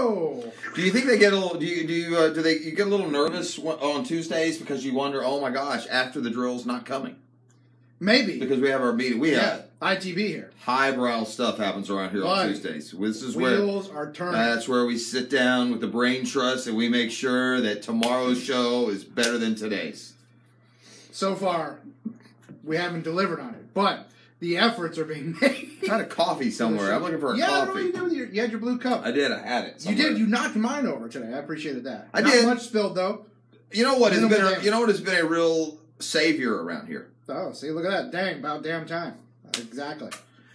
Whoa! Do you think they get a little? You get a little nervous on Tuesdays because you wonder, oh my gosh, after the drill's not coming? Maybe because we have our meeting. We have ITV here. Highbrow stuff happens around here on Tuesdays. This is wheels are turning. That's where we sit down with the brain trust and we make sure that tomorrow's show is better than today's. So far, we haven't delivered on it, but the efforts are being made. I had a coffee somewhere. I'm looking for a coffee. You had your blue cup. I did. I had it. Somewhere. You did. You knocked mine over today. I appreciated that. I did. Not much spilled though. You know what? You know what has been a real savior around here. Oh, see, look at that. Dang, about damn time. Exactly.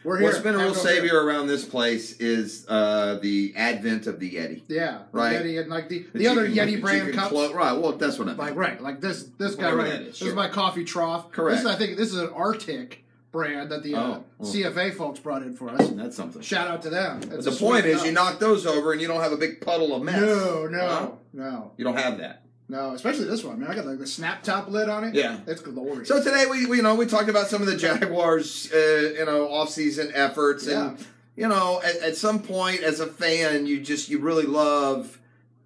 We're here. What's been a real savior around this place is the advent of the Yeti. Yeah. Right? The Yeti and like the other Yeti brand cups. Right, well, that's what I mean. Like this guy right here. This is my coffee trough. Correct. I think this is an Arctic brand that the CFA folks brought in for us. That's something. Shout out to them. But the point is you knock those over and you don't have a big puddle of mess. No. You don't have that. No, especially this one. I mean, I got like the snap top lid on it. Yeah, it's glorious. So today we talked about some of the Jaguars off-season efforts, and at some point as a fan you really love,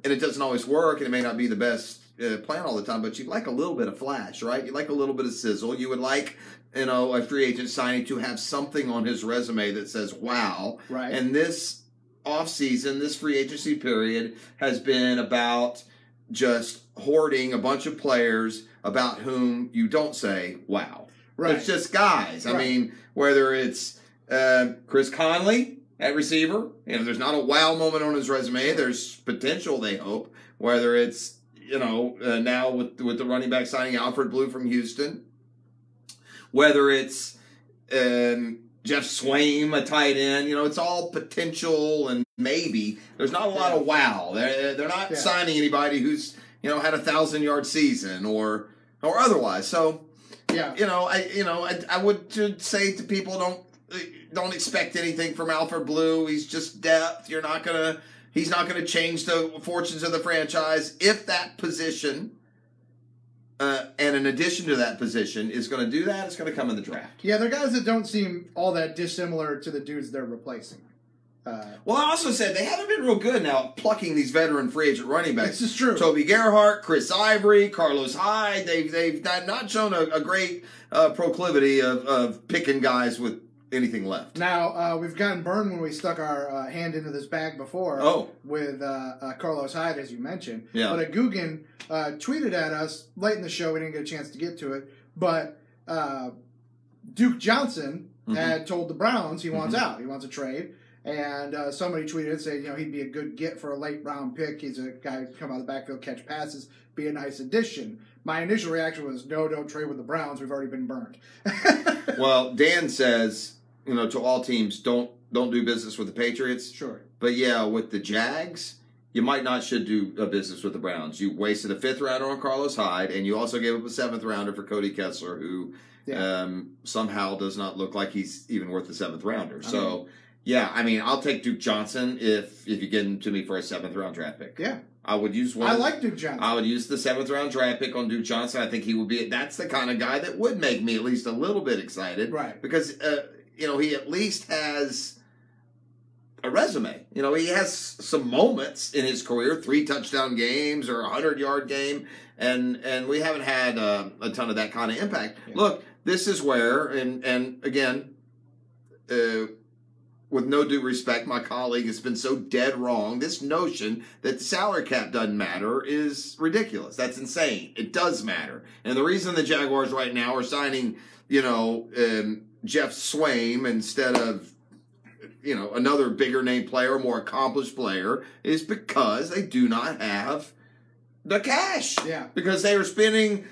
and it doesn't always work, and it may not be the best plan all the time, but you like a little bit of flash, right? You like a little bit of sizzle. You would like a free agent signing to have something on his resume that says wow, right? And this off-season, this free agency period has been about just hoarding a bunch of players about whom you don't say, wow. Right. It's just guys. I mean, whether it's Chris Conley at receiver, there's not a wow moment on his resume. There's potential, they hope. Whether it's, now with the running back signing Alfred Blue from Houston. Whether it's Jeff Swaim, a tight end, it's all potential and maybe. There's not a lot of wow. They're not signing anybody who's had a 1,000-yard season or otherwise. So I would say to people don't expect anything from Alfred Blue. He's just depth. He's not gonna change the fortunes of the franchise. If that position. And in addition to that position is going to do that, it's going to come in the draft. Yeah, they're guys that don't seem all that dissimilar to the dudes they're replacing. Well, I also said they haven't been real good now plucking these veteran free agent running backs. This is true. Toby Gerhart, Chris Ivory, Carlos Hyde. They've not shown a great proclivity of picking guys with anything left. Now, we've gotten burned when we stuck our hand into this bag before with Carlos Hyde, as you mentioned. Yeah. But Guggen tweeted at us late in the show. We didn't get a chance to get to it. But Duke Johnson had told the Browns he wants out. He wants a trade. And somebody tweeted saying, he'd be a good get for a late-round pick. He's a guy who can come out of the backfield, catch passes, be a nice addition. My initial reaction was, no, don't trade with the Browns. We've already been burned. Well, Dan says, to all teams, don't do business with the Patriots. Sure. But, with the Jags, you might not should do a business with the Browns. You wasted a 5th rounder on Carlos Hyde, and you also gave up a 7th rounder for Cody Kessler, who somehow does not look like he's even worth the 7th rounder. I'll take Duke Johnson if you get him to me for a 7th round draft pick. Yeah. I would use one. I like Duke Johnson. I would use the 7th round draft pick on Duke Johnson. I think he would be. That's the kind of guy that would make me at least a little bit excited. Right. Because, he at least has a resume. He has some moments in his career, 3 touchdown games or a 100-yard game, and we haven't had a ton of that kind of impact. Yeah. Look, this is where, and again, with no due respect, my colleague has been so dead wrong. This notion that the salary cap doesn't matter is ridiculous. That's insane. It does matter. And the reason the Jaguars right now are signing, Jeff Swaim instead of, another bigger name player, more accomplished player, is because they do not have the cash. Yeah. Because they are spending,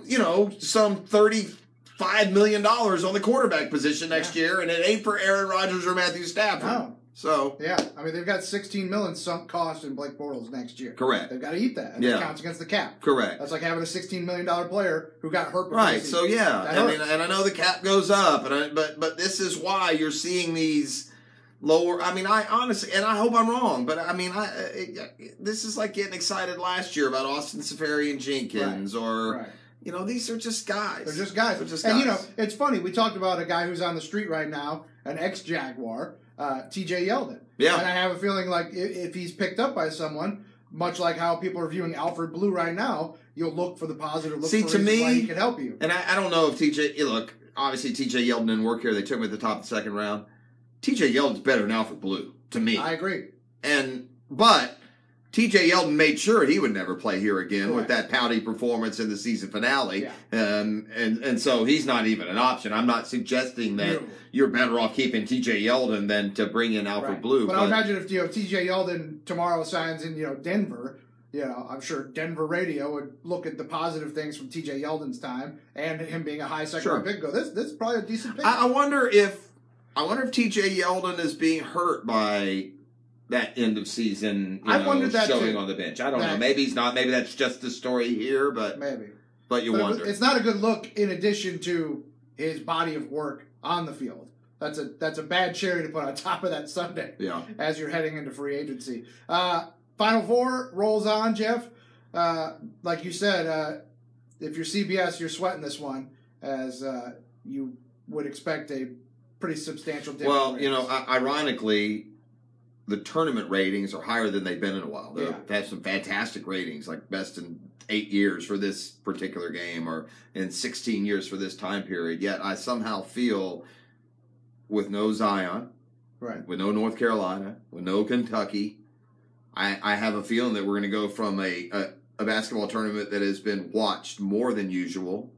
some $35 million on the quarterback position next year, and it ain't for Aaron Rodgers or Matthew Stafford. No. So they've got $16 million sunk cost in Blake Bortles next year. Correct. They've got to eat that, and it counts against the cap. Correct. That's like having a $16 million player who got hurt. Right. So and I know the cap goes up, but this is why you're seeing these lower. I mean, I honestly, and I hope I'm wrong, but I mean, this is like getting excited last year about Austin Seferian Jenkins or. Right. These are just guys. They're just guys. And, it's funny. We talked about a guy who's on the street right now, an ex-Jaguar, T.J. Yeldon. Yeah. And I have a feeling like if he's picked up by someone, much like how people are viewing Alfred Blue right now, you'll look for the positive, look for reasons why he can help you. And I don't know if T.J. Look, obviously T.J. Yeldon didn't work here. They took him at the top of the second round. T.J. Yeldon's better than Alfred Blue, to me. I agree. But T.J. Yeldon made sure he would never play here again Correct. with that pouty performance in the season finale. Yeah. And so he's not even an option. I'm not suggesting that you're better off keeping T.J. Yeldon than to bring in Alfred Right. Blue. But I would imagine if T.J. Yeldon tomorrow signs in Denver, I'm sure Denver radio would look at the positive things from T.J. Yeldon's time and him being a high second round pick. Go, this is probably a decent pick. I wonder if T.J. Yeldon is being hurt by that end of season, showing on the bench. I don't know. Maybe he's not. Maybe that's just the story here, but you wonder. It's not a good look. In addition to his body of work on the field, that's a bad cherry to put on top of that Sunday. Yeah. As you're heading into free agency, Final Four rolls on, Jeff. Like you said, if you're CBS, you're sweating this one as you would expect a pretty substantial difference. Well, ironically, the tournament ratings are higher than they've been in a while. They have some fantastic ratings, like best in 8 years for this particular game or in 16 years for this time period. Yet I somehow feel with no Zion, with no North Carolina, with no Kentucky, I have a feeling that we're going to go from a basketball tournament that has been watched more than usual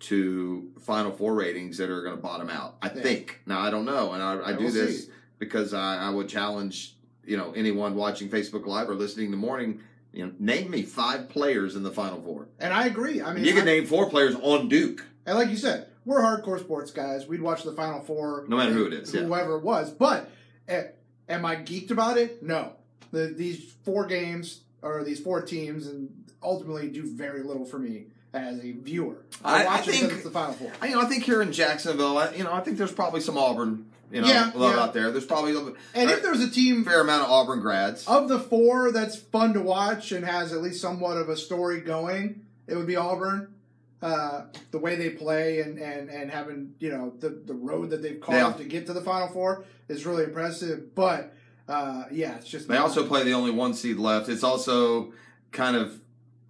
to Final Four ratings that are going to bottom out. I think. Now, I don't know. And I do this because I would challenge, anyone watching Facebook Live or listening in the morning, name me 5 players in the Final Four. And I agree. I mean, you can name 4 players on Duke. And like you said, we're hardcore sports guys. We'd watch the Final Four. No matter who it is. Whoever it was. But am I geeked about it? No. These 4 games, or these 4 teams, and ultimately do very little for me as a viewer. I think it's the Final Four. I think here in Jacksonville, I think there's probably some Auburn, out there. There's probably if there's a team, fair amount of Auburn grads of the 4 that's fun to watch and has at least somewhat of a story going, it would be Auburn. The way they play and having the road that they've carved to get to the Final Four is really impressive. But it's just they also play the only 1 seed left. It's also kind of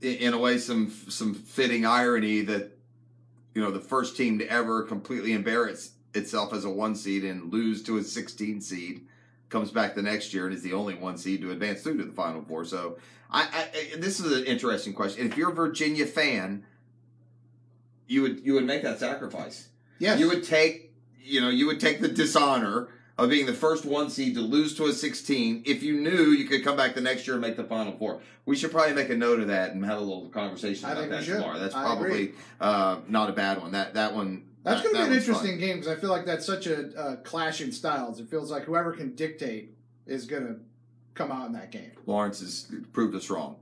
in a way some fitting irony that the first team to ever completely embarrass itself as a 1 seed and lose to a 16 seed comes back the next year and is the only 1 seed to advance through to the Final Four. So this is an interesting question. If you're a Virginia fan, you would make that sacrifice. Yes. You would take the dishonor of being the first 1 seed to lose to a 16 if you knew you could come back the next year and make the Final Four. We should probably make a note of that and have a little conversation about that tomorrow. That's probably not a bad one. That one. That's going to be an interesting game because I feel like that's such a clash in styles. It feels like whoever can dictate is going to come out in that game. Lawrence has proved us wrong.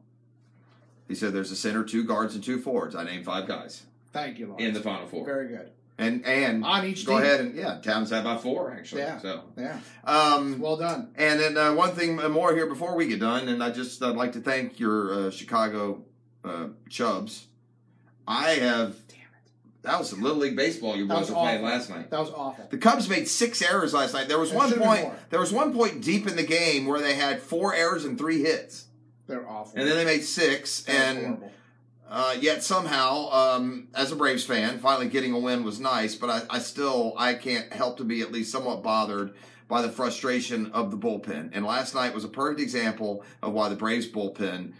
He said there's a center, 2 guards, and 2 forwards. I named 5 guys. Thank you, Lawrence. In the Final Four. Very good. And on each go team. Ahead and Towns had about 4 actually. Yeah. So well done. And then one thing more here before we get done, and I'd like to thank your Chicago Chubs. That was some Little League baseball your boys were playing last night. That was awful. The Cubs made 6 errors last night. There was one point deep in the game where they had 4 errors and 3 hits. They're awful. And then they made 6, and yet somehow, as a Braves fan, finally getting a win was nice. But I can't help to be at least somewhat bothered by the frustration of the bullpen. And last night was a perfect example of why the Braves bullpen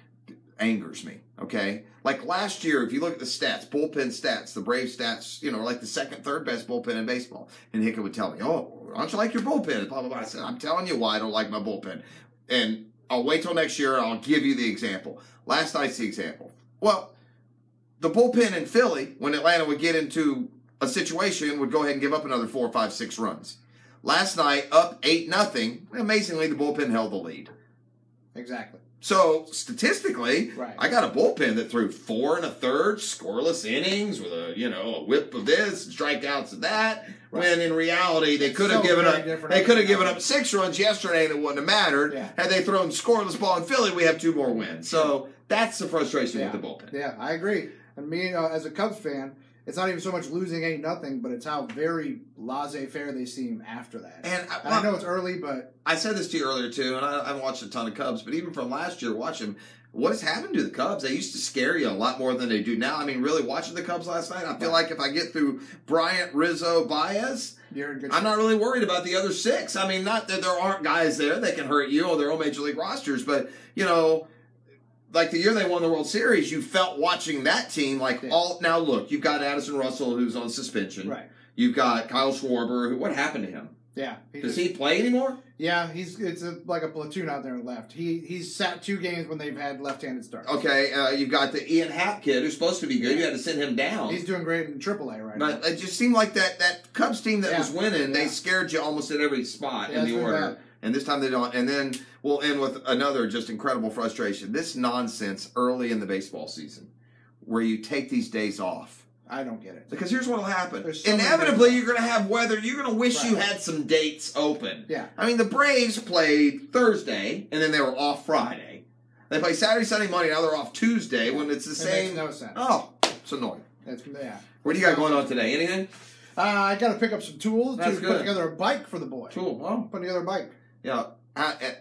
angers me. Okay. Like last year, if you look at the stats, bullpen stats, the Braves stats, are like the second, third best bullpen in baseball. And Hickett would tell me, "Oh, don't you like your bullpen?" Blah, blah, blah. I said, "I'm telling you why I don't like my bullpen." And I'll wait till next year and I'll give you the example. Last night's the example. Well, the bullpen in Philly, when Atlanta would get into a situation, would go ahead and give up another 4, 5, 6 runs. Last night, up 8-0. Amazingly, the bullpen held the lead. Exactly. So, statistically, I got a bullpen that threw 4 1/3 scoreless innings with a whip of this, strikeouts of that. Right. When in reality, they could have given up 6 runs yesterday and it wouldn't have mattered. Yeah. Had they thrown scoreless ball in Philly, we have 2 more wins. So, that's the frustration with the bullpen. Yeah, I agree. And me, as a Cubs fan, it's not even so much losing 8-0, but it's how very laissez-faire they seem after that. And I know it's early, but I said this to you earlier too, and I haven't watched a ton of Cubs, but even from last year, watching what has happened to the Cubs. They used to scare you a lot more than they do now. I mean, really watching the Cubs last night, I feel like if I get through Bryant, Rizzo, Baez, you're in good I'm not really worried about the other 6. I mean, not that there aren't guys there that can hurt you on their own major league rosters, but, you know, like the year they won the World Series, you felt watching that team like all. Now, look, you've got Addison Russell, who's on suspension. Right. You've got Kyle Schwarber. What happened to him? Yeah. Does he play anymore? Yeah, it's like a platoon out there left. He's sat 2 games when they've had left-handed starters. Okay, you've got the Ian Happ kid who's supposed to be good. You had to send him down. He's doing great in AAA right now. But it just seemed like that Cubs team that was winning, they scared you almost at every spot in the order. Bad. And this time they don't. And then we'll end with another just incredible frustration. This nonsense early in the baseball season where you take these days off. I don't get it. Because here's what will happen. So inevitably, you're going to have weather. You're going to wish you had some dates open. Yeah. I mean, the Braves played Thursday, and then they were off Friday. They play Saturday, Sunday, Monday. Now they're off Tuesday when it's the same. Makes no sense. Oh, it's annoying. Yeah. What do you got going on today? Anything? I got to pick up some tools to put together a bike for the boy. Cool. Well, put together a bike. Yeah.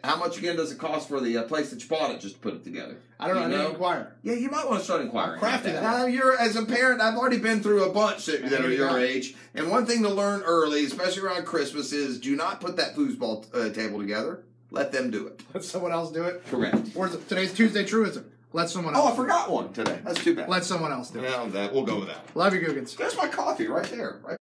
How much again does it cost for the place that you bought it just to put it together? I don't know. I need to inquire. Yeah, you might want to start inquiring. Crafty that. Now, as a parent, I've already been through a bunch that are your age. And one thing to learn early, especially around Christmas, is do not put that foosball table together. Let them do it. Let someone else do it? Correct. Today's Tuesday truism. Let someone else. Oh, I forgot one today. That's too bad. Let someone else do it. Yeah, we'll go with that. Love you, Googans. There's my coffee right there. Right